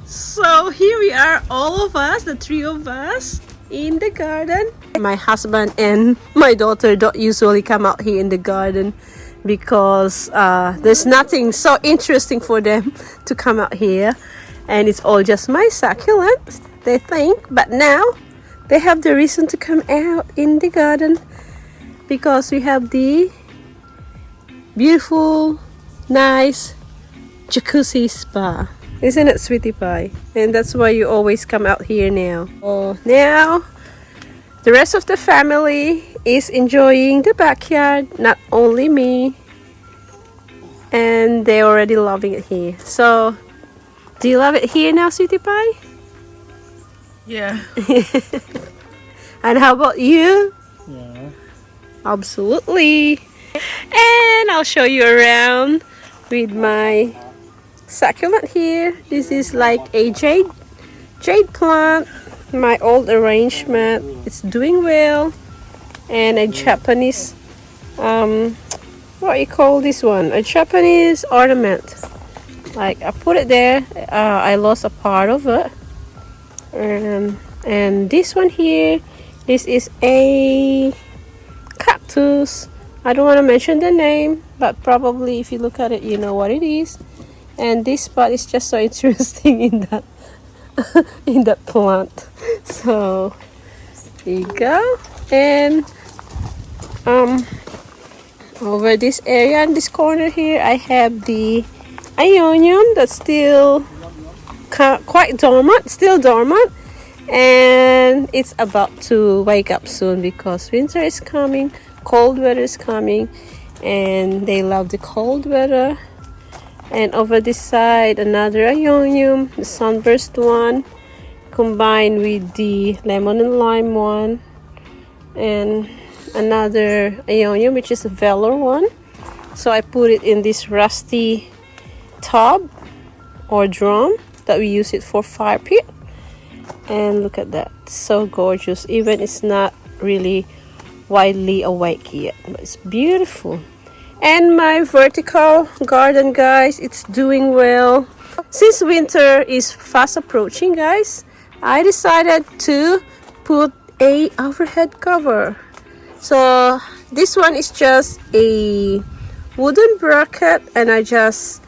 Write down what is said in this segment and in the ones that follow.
So here we are, all of us, the three of us in the garden. My husband and my daughter don't usually come out here in the garden because there's nothing so interesting for them to come out here, and it's all just my succulent, they think. But now they have the reason to come out in the garden because we have the beautiful, nice jacuzzi spa. Isn't it, sweetie pie? And that's why you always come out here now. Oh, now the rest of the family is enjoying the backyard, not only me. And they're already loving it here. So, do you love it here now, sweetie pie? Yeah. And how about you? Yeah. Absolutely. And I'll show you around with my succulent here. This is like a jade plant, my old arrangement. It's doing well. And a Japanese what you call this one, a Japanese ornament. Like I put it there, I lost a part of it. And this one here, this is a cactus. I don't want to mention the name, but probably if you look at it you know what it is. And this spot is just so interesting in that in that plant. So here you go. And over this area in this corner here, I have the Aeonium that's still quite dormant, and it's about to wake up soon because winter is coming, cold weather is coming, and they love the cold weather. And over this side, another Aeonium, the sunburst one, combined with the lemon and lime one, and another Aeonium, which is a velour one. So I put it in this rusty tub or drum that we use it for fire pit. And look at that, so gorgeous. Even it's not really widely awake yet, but it's beautiful. And my vertical garden, guys, it's doing well. Since winter is fast approaching, guys, I decided to put a overhead cover. So this one is just a wooden bracket, and I just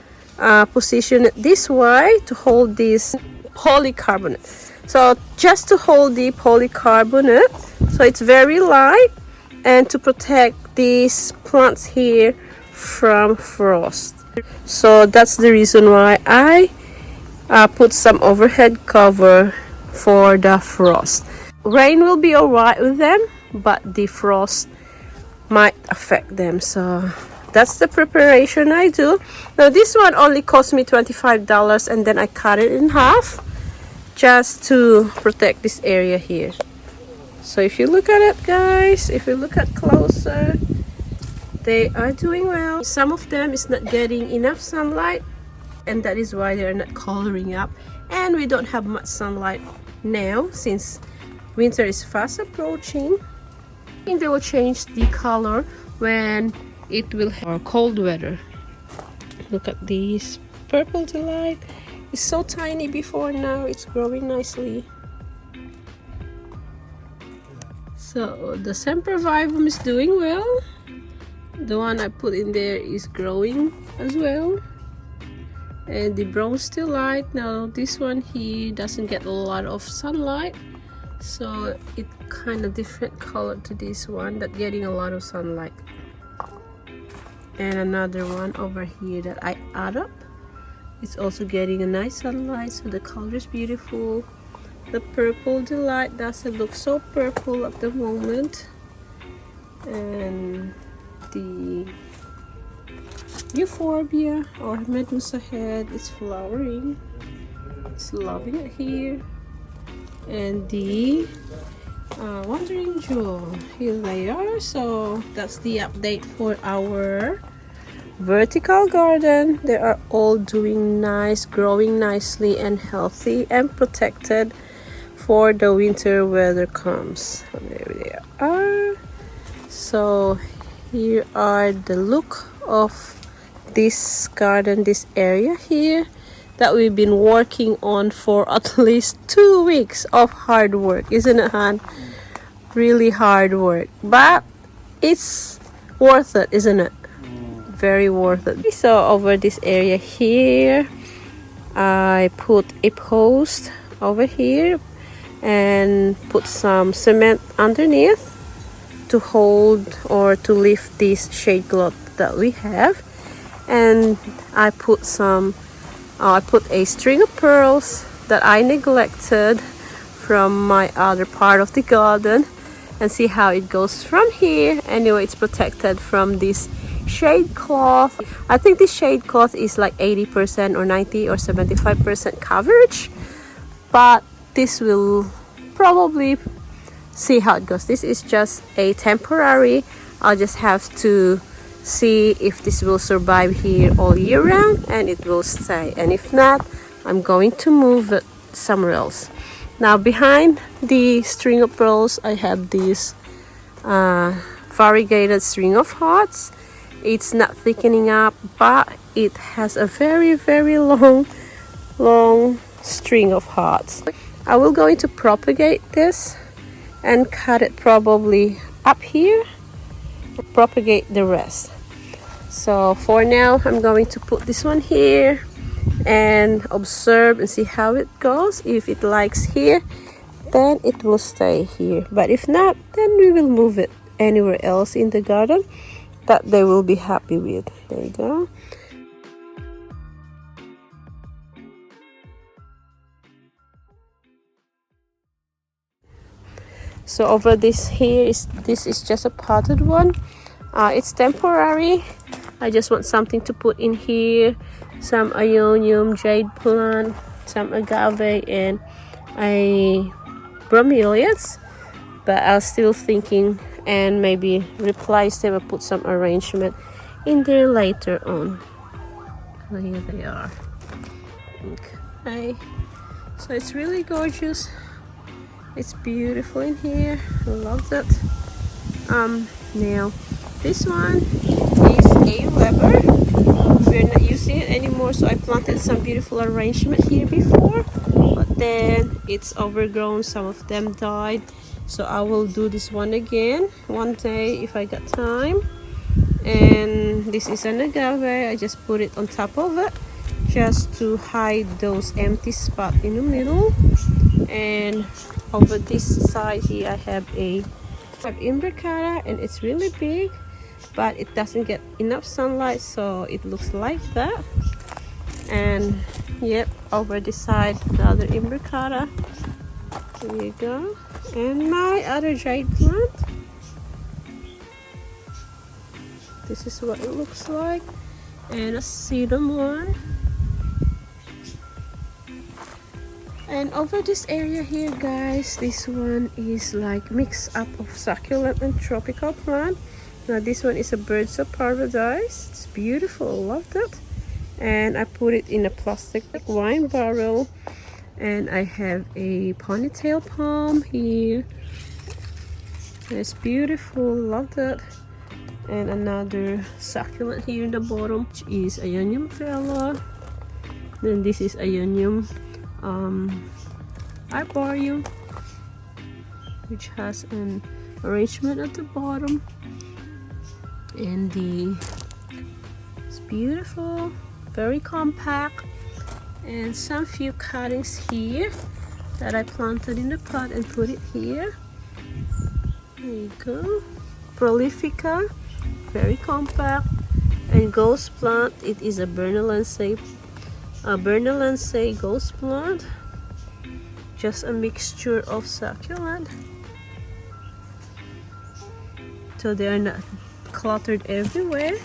position it this way to hold this polycarbonate. So just to hold the polycarbonate, so it's very light, and to protect these plants here from frost. So that's the reason why I put some overhead cover for the frost. Rain will be alright with them, but the frost might affect them. So that's the preparation I do. Now this one only cost me $25, and then I cut it in half just to protect this area here. So if you look at it, guys, if you look at closer, they are doing well. Some of them is not getting enough sunlight, and that is why they're not coloring up. And we don't have much sunlight now since winter is fast approaching. I think they will change the color when it will have cold weather. Look at this purple delight. It's so tiny before, now it's growing nicely. So the sempervivum is doing well. The one I put in there is growing as well. And the bronze light. Now this one here doesn't get a lot of sunlight, so it kind of different color to this one that getting a lot of sunlight. And another one over here that I add up, it's also getting a nice sunlight, so the color is beautiful. The purple delight doesn't look so purple at the moment, and the euphorbia or medusa head is flowering. It's loving it here. And the wandering jewel, here they are. So that's the update for our vertical garden. They are all doing nice, growing nicely and healthy and protected for the winter weather comes. There they are. So here are the look of this garden, this area here, that we've been working on for at least 2 weeks of hard work, isn't it, Han? Really hard work, but it's worth it, isn't it? Very worth it. So over this area here, I put a post over here and put some cement underneath to hold or to lift this shade cloth that we have. And I put a string of pearls that I neglected from my other part of the garden, and see how it goes from here. Anyway, it's protected from this shade cloth. I think this shade cloth is like 80% or 90 or 75% coverage, but this will probably see how it goes. This is just a temporary. I'll just have to see if this will survive here all year round and it will stay, and if not, I'm going to move it somewhere else. Now behind the string of pearls, I have this variegated string of hearts. It's not thickening up, but it has a very long string of hearts. I will going to propagate this and cut it probably up here, propagate the rest. So for now, I'm going to put this one here and observe and see how it goes. If it likes here, then it will stay here, but if not, then we will move it anywhere else in the garden that they will be happy with. There you go. So over this is just a potted one. It's temporary. I just want something to put in here, some Aeonium, jade plant, some agave, and a bromeliads. But I was still thinking and maybe replace them or put some arrangement in there later on. So here they are. Okay, so it's really gorgeous. It's beautiful in here. I love that. Now this one is a Weber. We're not using it anymore, so I planted some beautiful arrangement here before, but then it's overgrown. Some of them died, so I will do this one again one day if I got time. And this is an agave. I just put it on top of it just to hide those empty spots in the middle. And over this side here, I have imbricata, and it's really big, but it doesn't get enough sunlight, so it looks like that. And yep, over this side, the other imbricata. There you go. And my other jade plant. This is what it looks like. And a sedum one. And over this area here, guys, this one is like mix up of succulent and tropical plant. Now this one is a birds of paradise. It's beautiful, I love that. And I put it in a plastic wine barrel. And I have a ponytail palm here. It's beautiful, love that. And another succulent here in the bottom, which is Aeonium vela. Then this is Aeonium Eye Parmesan, which has an arrangement at the bottom. And it's beautiful, very compact. And some few cuttings here that I planted in the pot and put it here. There you go. Prolifica, very compact. And ghost plant, it is a Bernalense ghost plant. Just a mixture of succulent, so they are not cluttered everywhere.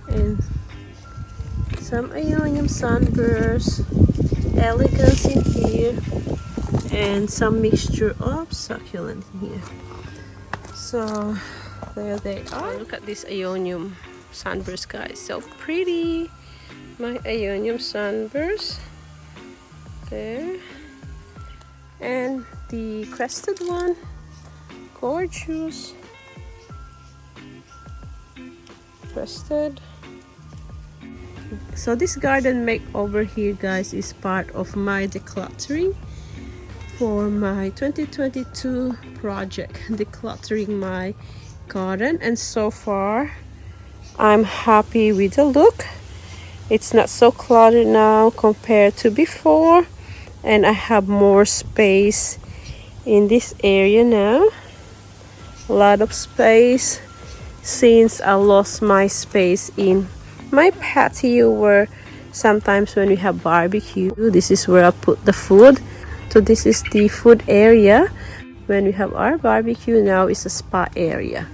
And some Aeonium sunburst, elegance in here, and some mixture of succulent here. So there they are. Look at this Aeonium sunburst, guys, so pretty. My Aeonium sunburst there, and the crested one, gorgeous, crested. So this garden makeover here, guys, is part of my decluttering for my 2022 project, decluttering my garden. And so far I'm happy with the look. It's not so cluttered now compared to before, and I have more space in this area now. A lot of space, since I lost my space in my patio, where sometimes when we have barbecue, this is where I put the food. So this is the food area. When we have our barbecue, now it's a spa area.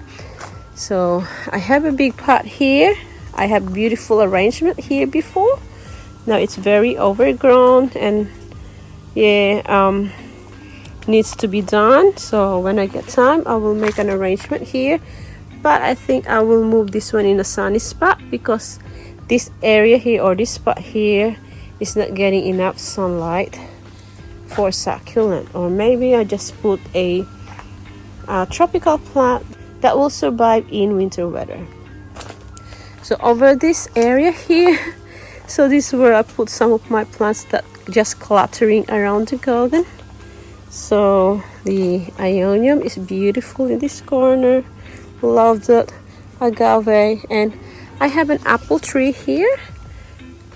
So I have a big pot here. I have beautiful arrangement here before. Now it's very overgrown and needs to be done. So when I get time, I will make an arrangement here. But I think I will move this one in a sunny spot, because this area here, or this spot here, is not getting enough sunlight for succulent. Or maybe I just put a tropical plant that will survive in winter weather. So over this area here, so this is where I put some of my plants that just cluttering around the garden. So the Aeonium is beautiful in this corner. Love that Agave. And I have an apple tree here,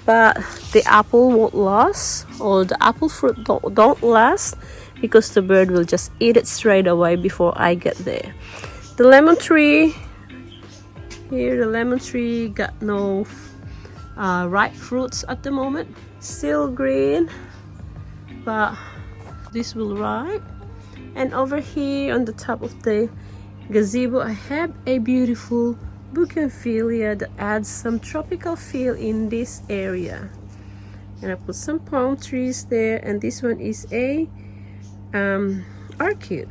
but the apple won't last, or the apple fruit don't last, because the bird will just eat it straight away before I get there. The lemon tree here, the lemon tree got no ripe fruits at the moment, still green, but this will ripe. And over here on the top of the gazebo, I have a beautiful Buchanophilia that adds some tropical feel in this area. And I put some palm trees there, and this one is a orchid,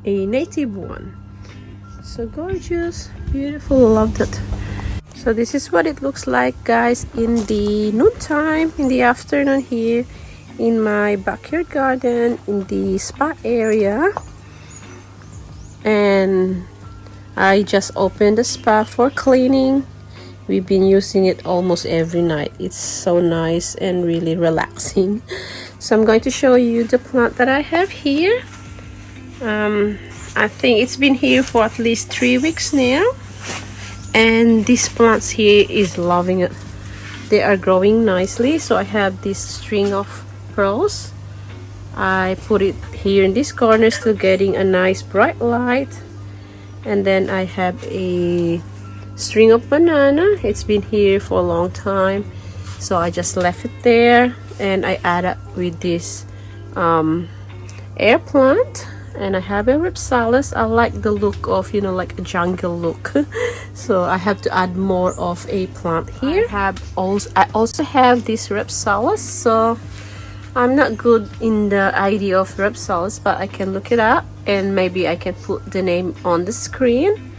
a native one. So gorgeous, beautiful, love that. So this is what it looks like, guys, in the noontime, in the afternoon here in my backyard garden in the spa area. And I just opened the spa for cleaning. We've been using it almost every night. It's so nice and really relaxing. So I'm going to show you the plant that I have here. I think it's been here for at least 3 weeks now, and these plants here is loving it. They are growing nicely. So I have this string of pearls. I put it here in this corner, still getting a nice bright light. And then I have a string of banana. It's been here for a long time, so I just left it there, and I add up with this air plant. And I have a ripsalis. I like the look of, you know, like a jungle look. So I have to add more of a plant here. I also have this ripsalis. So I'm not good in the idea of ripsalis, but I can look it up, and maybe I can put the name on the screen.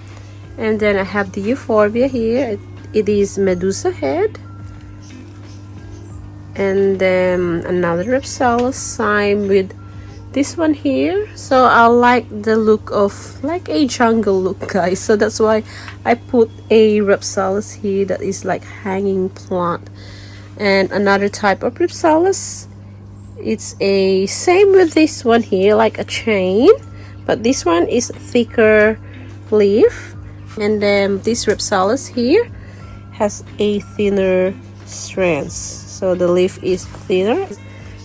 And then I have the euphorbia here. It is medusa head. And then another ripsalis, same with this one here. So I like the look of like a jungle look, guys. So that's why I put a ripsalis here that is like hanging plant. And another type of ripsalis, it's a same with this one here, like a chain, but this one is thicker leaf. And then this ripsalis here has a thinner strands, so the leaf is thinner.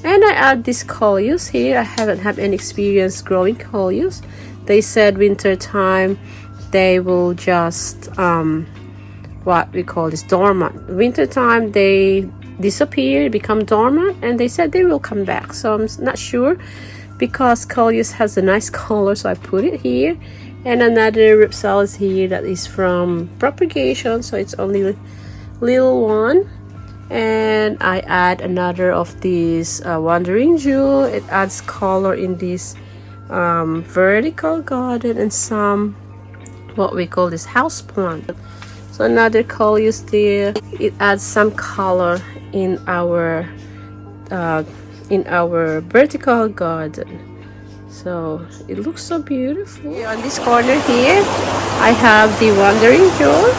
And I add this coleus here. I haven't had any experience growing coleus. They said winter time they will just what we call this dormant. Winter time they disappear, become dormant, and they said they will come back. So I'm not sure, because coleus has a nice color, so I put it here. And another ripsalis here that is from propagation, so it's only a little one. And I add another of these wandering jewel. It adds color in this vertical garden, and some what we call this house plant. So another coleus there. It adds some color in our vertical garden. So it looks so beautiful. Here on this corner here, I have the wandering jewel.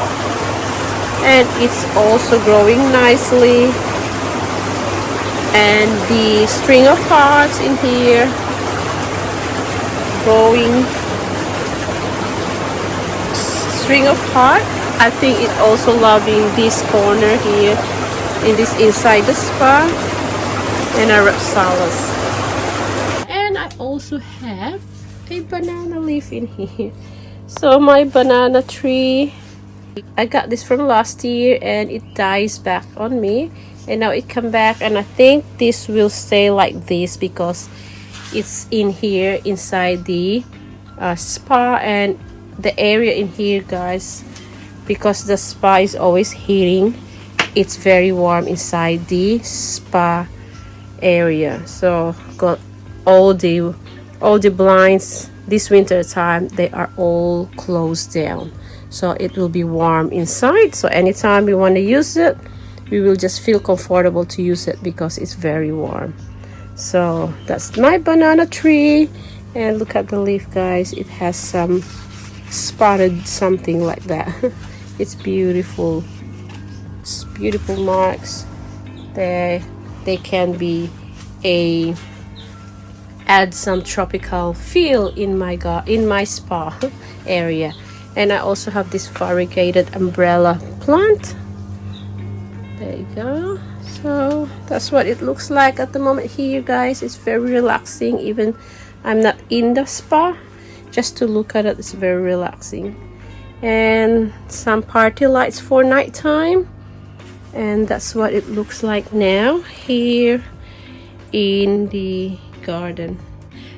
and it's also growing nicely. And the string of hearts in here growing. String of heart, I think it's also loving this corner here in this inside the spa, and a Rapsalis. And I also have a banana leaf in here. So my banana tree, I got this from last year and it dies back on me, and now it come back, and I think this will stay like this because it's in here inside the spa, and the area in here, guys, because the spa is always heating, it's very warm inside the spa area. So got all the blinds this winter time, they are all closed down, so it will be warm inside. So anytime we want to use it, we will just feel comfortable to use it because it's very warm. So that's my banana tree, and look at the leaf, guys. It has some spotted something like that. It's beautiful. It's beautiful marks. They can be a add some tropical feel in my spa area. And I also have this variegated umbrella plant. There you go. So that's what it looks like at the moment here, guys. It's very relaxing. Even I'm not in the spa, just to look at it, it's very relaxing. And some party lights for nighttime, and that's what it looks like now here in the garden.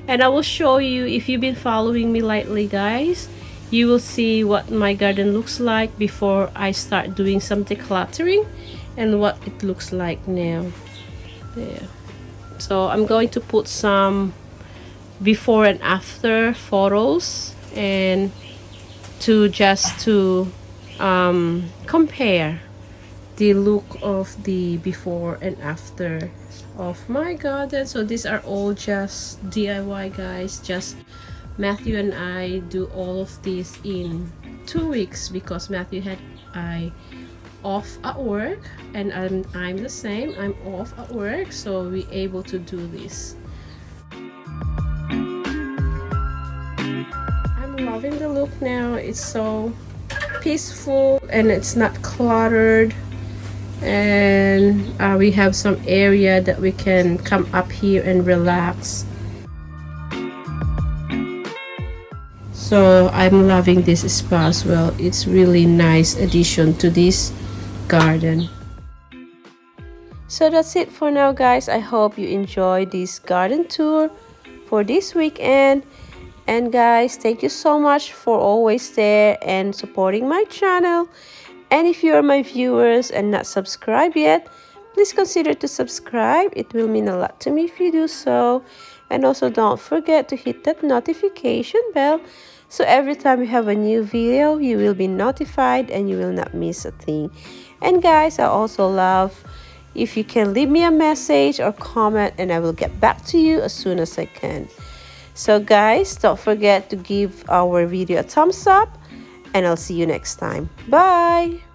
And I will show you, if you've been following me lately, guys, you will see what my garden looks like before I start doing some decluttering, and what it looks like now. There. So I'm going to put some before and after photos, and to compare the look of the before and after of my garden. So these are all just DIY, guys. Just Matthew and I do all of this in 2 weeks because Matthew had off at work, and I'm the same. I'm off at work, so we able to do this. I'm loving the look now. It's so peaceful and it's not cluttered, and we have some area that we can come up here and relax. So I'm loving this spa as well. It's really nice addition to this garden. So that's it for now, guys. I hope you enjoyed this garden tour for this weekend. And guys, thank you so much for always there and supporting my channel. And if you are my viewers and not subscribed yet, please consider to subscribe. It will mean a lot to me if you do so. And also don't forget to hit that notification bell, so every time we have a new video, you will be notified and you will not miss a thing. And guys, I also love if you can leave me a message or comment, and I will get back to you as soon as I can. So guys, don't forget to give our video a thumbs up, and I'll see you next time. Bye!